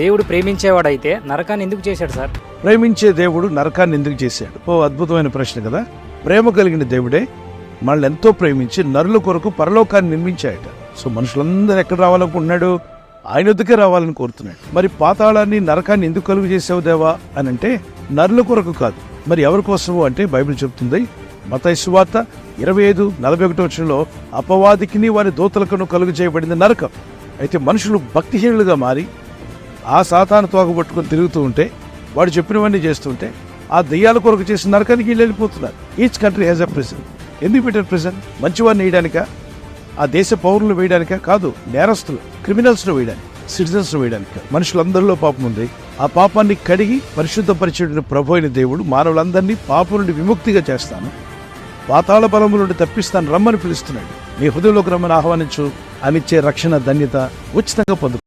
దేవుడు ప్రేమించేవాడైతే నరకాన్ని ఎందుకు చేశాడు సార్? ప్రేమించే దేవుడు నరకాన్ని ఎందుకు చేశాడు? అద్భుతమైన ప్రశ్న కదా. ప్రేమ కలిగిన దేవుడే మనల్ని ఎంతో ప్రేమించి నరుల కొరకు పరలోకాన్ని నిర్మించాయట. సో మనుషులందరూ ఎక్కడ రావాలనుకుంటున్నాడు? ఆయన వద్దకే రావాలని కోరుతున్నాడు. మరి పాతాళాన్ని నరకాన్ని ఎందుకు కలుగు చేసావు దేవా అని అంటే నరుల కొరకు కాదు. మరి ఎవరి కోసము అంటే బైబిల్ చెప్తుంది మత్తయి సువార్త 25:41 అపవాదికిని వారి దూతలకును కలుగు చేయబడింది నరకం. అయితే మనుషులు భక్తిహీనులుగా మారి ఆ సాతాను తోకబట్టుకుని తిరుగుతూ ఉంటే, వాడు చెప్పినవన్నీ చేస్తుంటే, ఆ దెయ్యాల కొరకు చేసిన నరకానికి వెళ్ళిపోతున్నారు. Each country has a prison. ఎందుకు పెట్టారు ప్రిజన్? మంచివారిని వేయడానిక, ఆ దేశ పౌరులు వేయడానిక కాదు, నేరస్తులు క్రిమినల్స్ను వేయడానికి, సిటిజన్స్ను వేయడానిక. మనుషులందరిలో పాపం ఉంది. ఆ పాపాన్ని కడిగి పరిశుద్ధపరిచేటువంటి ప్రభు అయిన దేవుడు మానవులందరినీ పాపం నుండి విముక్తిగా చేస్తాను, పాతాళ బలము నుండి తప్పిస్తాను రమ్మని పిలుస్తున్నాడు. నీ హృదయంలోకి రమ్మని ఆహ్వానించు. ఆమె ఇచ్చే రక్షణ ధన్యత ఉచితంగా పొందు.